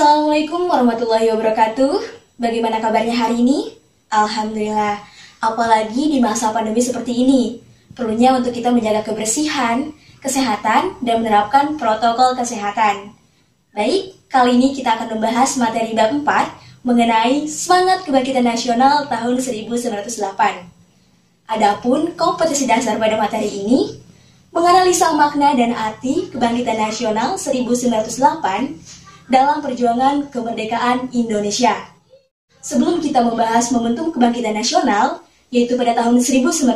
Assalamualaikum warahmatullahi wabarakatuh. Bagaimana kabarnya hari ini? Alhamdulillah. Apalagi di masa pandemi seperti ini, perlunya untuk kita menjaga kebersihan, kesehatan, dan menerapkan protokol kesehatan. Baik, kali ini kita akan membahas materi bab 4 mengenai Semangat Kebangkitan Nasional tahun 1908. Adapun kompetensi dasar pada materi ini menganalisa makna dan arti Kebangkitan Nasional 1908 dalam perjuangan kemerdekaan Indonesia. Sebelum kita membahas momentum kebangkitan nasional, yaitu pada tahun 1908,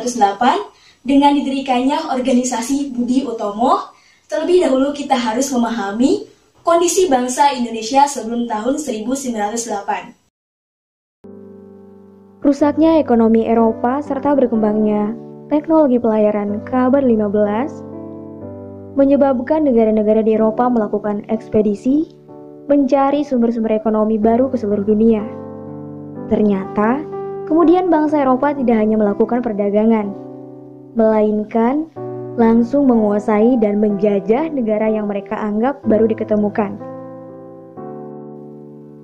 dengan didirikannya organisasi Budi Utomo, terlebih dahulu kita harus memahami kondisi bangsa Indonesia sebelum tahun 1908. Rusaknya ekonomi Eropa serta berkembangnya teknologi pelayaran kabar 15 menyebabkan negara-negara di Eropa melakukan ekspedisi mencari sumber-sumber ekonomi baru ke seluruh dunia. Ternyata, kemudian bangsa Eropa tidak hanya melakukan perdagangan, melainkan langsung menguasai dan menjajah negara yang mereka anggap baru diketemukan.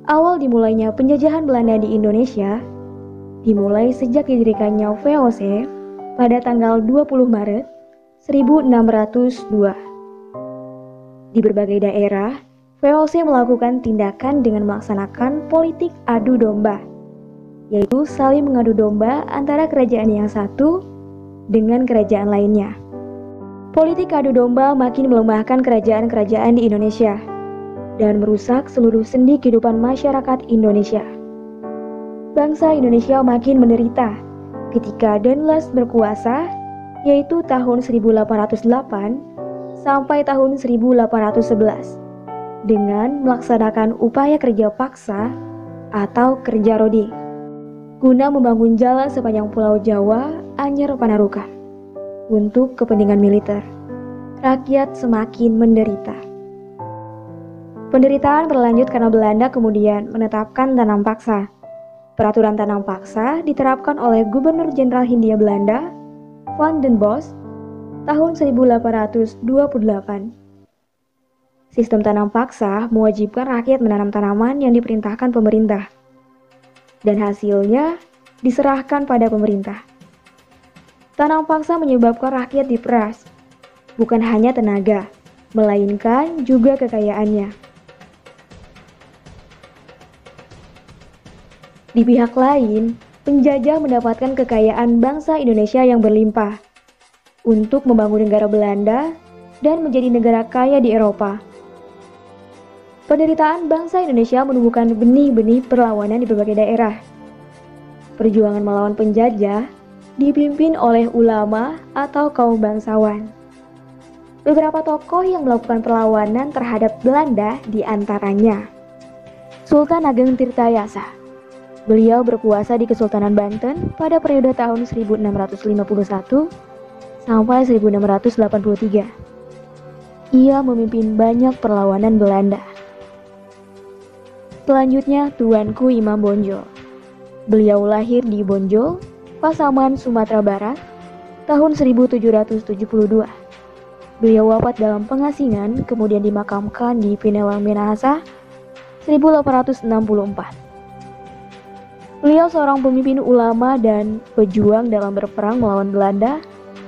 Awal dimulainya penjajahan Belanda di Indonesia dimulai sejak didirikannya VOC pada tanggal 20 Maret 1602. Di berbagai daerah, VOC melakukan tindakan dengan melaksanakan politik adu domba, yaitu saling mengadu domba antara kerajaan yang satu dengan kerajaan lainnya. Politik adu domba makin melemahkan kerajaan-kerajaan di Indonesia dan merusak seluruh sendi kehidupan masyarakat Indonesia. Bangsa Indonesia makin menderita ketika Danelass berkuasa, yaitu tahun 1808 sampai tahun 1811. Dengan melaksanakan upaya kerja paksa atau kerja rodi guna membangun jalan sepanjang Pulau Jawa, Anyer Panarukan untuk kepentingan militer. Rakyat semakin menderita. Penderitaan berlanjut karena Belanda kemudian menetapkan tanam paksa. Peraturan tanam paksa diterapkan oleh Gubernur Jenderal Hindia Belanda Van den Bosch tahun 1828. Sistem tanam paksa mewajibkan rakyat menanam tanaman yang diperintahkan pemerintah, dan hasilnya diserahkan pada pemerintah. Tanam paksa menyebabkan rakyat diperas, bukan hanya tenaga, melainkan juga kekayaannya. Di pihak lain, penjajah mendapatkan kekayaan bangsa Indonesia yang berlimpah untuk membangun negara Belanda dan menjadi negara kaya di Eropa. Penderitaan bangsa Indonesia menumbuhkan benih-benih perlawanan di berbagai daerah. Perjuangan melawan penjajah dipimpin oleh ulama atau kaum bangsawan. Beberapa tokoh yang melakukan perlawanan terhadap Belanda diantaranya Sultan Ageng Tirtayasa. Beliau berkuasa di Kesultanan Banten pada periode tahun 1651 sampai 1683. Ia memimpin banyak perlawanan Belanda. Selanjutnya, Tuanku Imam Bonjol. Beliau lahir di Bonjol, Pasaman, Sumatera Barat, tahun 1772. Beliau wafat dalam pengasingan, kemudian dimakamkan di Pinelang Minahasa, 1864. Beliau seorang pemimpin ulama dan pejuang dalam berperang melawan Belanda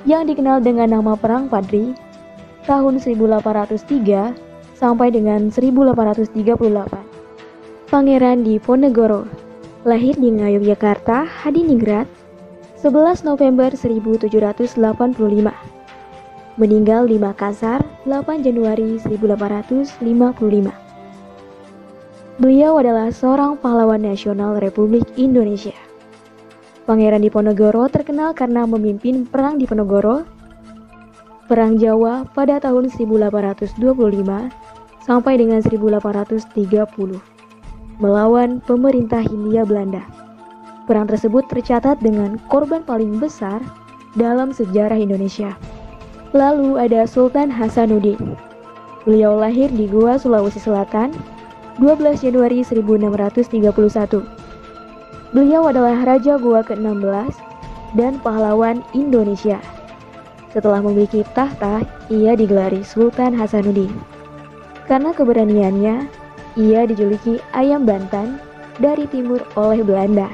yang dikenal dengan nama Perang Padri, tahun 1803 sampai dengan 1838. Pangeran Diponegoro, lahir di Ngayogyakarta, Hadiningrat, 11 November 1785. Meninggal di Makassar, 8 Januari 1855. Beliau adalah seorang pahlawan nasional Republik Indonesia. Pangeran Diponegoro terkenal karena memimpin Perang Diponegoro, Perang Jawa pada tahun 1825 sampai dengan 1830. Melawan pemerintah Hindia Belanda. Perang tersebut tercatat dengan korban paling besar dalam sejarah Indonesia. Lalu ada Sultan Hasanuddin. Beliau lahir di Goa, Sulawesi Selatan, 12 Januari 1631. Beliau adalah Raja Goa ke-16 dan pahlawan Indonesia. Setelah memiliki tahta, ia digelari Sultan Hasanuddin. Karena keberaniannya, Ia dijuluki ayam Banten dari timur oleh Belanda.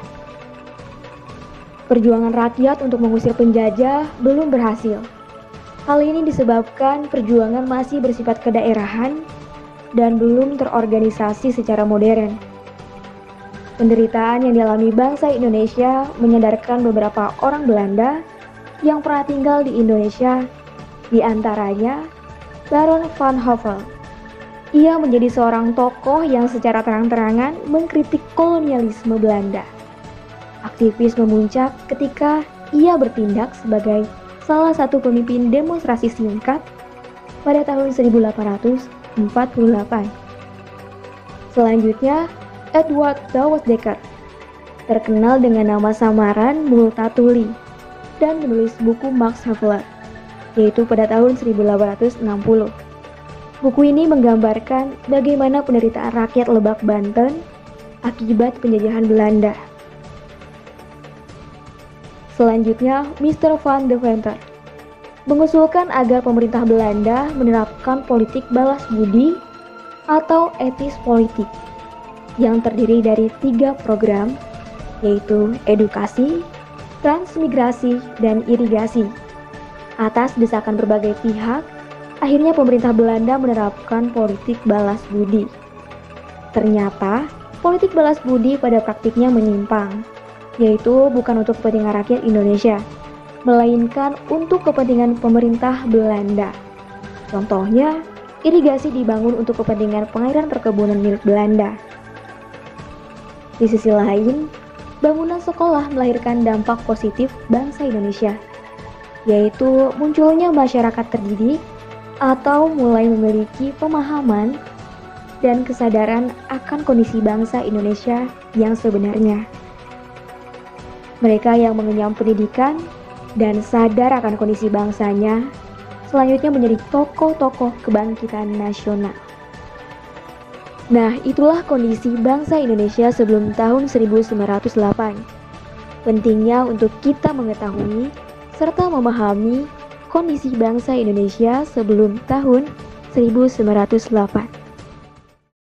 Perjuangan rakyat untuk mengusir penjajah belum berhasil. Hal ini disebabkan perjuangan masih bersifat kedaerahan dan belum terorganisasi secara modern. Penderitaan yang dialami bangsa Indonesia menyadarkan beberapa orang Belanda yang pernah tinggal di Indonesia, di antaranya Baron van Hove. Ia menjadi seorang tokoh yang secara terang-terangan mengkritik kolonialisme Belanda. Aktivis memuncak ketika ia bertindak sebagai salah satu pemimpin demonstrasi singkat pada tahun 1848. Selanjutnya, Edward Dawes Dekker, terkenal dengan nama samaran Multatuli, dan menulis buku Max Havelaar, yaitu pada tahun 1860. Buku ini menggambarkan bagaimana penderitaan rakyat Lebak Banten akibat penjajahan Belanda. Selanjutnya, Mr. van de Venter mengusulkan agar pemerintah Belanda menerapkan politik balas budi atau etis politik yang terdiri dari 3 program, yaitu edukasi, transmigrasi, dan irigasi. Atas desakan berbagai pihak, akhirnya pemerintah Belanda menerapkan politik balas budi. Ternyata, politik balas budi pada praktiknya menyimpang, yaitu bukan untuk kepentingan rakyat Indonesia, melainkan untuk kepentingan pemerintah Belanda. Contohnya, irigasi dibangun untuk kepentingan pengairan perkebunan milik Belanda. Di sisi lain, bangunan sekolah melahirkan dampak positif bangsa Indonesia, yaitu munculnya masyarakat terdidik atau mulai memiliki pemahaman dan kesadaran akan kondisi bangsa Indonesia yang sebenarnya. Mereka yang mengenyam pendidikan dan sadar akan kondisi bangsanya selanjutnya menjadi tokoh-tokoh kebangkitan nasional. Nah, itulah kondisi bangsa Indonesia sebelum tahun 1908. Pentingnya untuk kita mengetahui serta memahami kondisi bangsa Indonesia sebelum tahun 1908.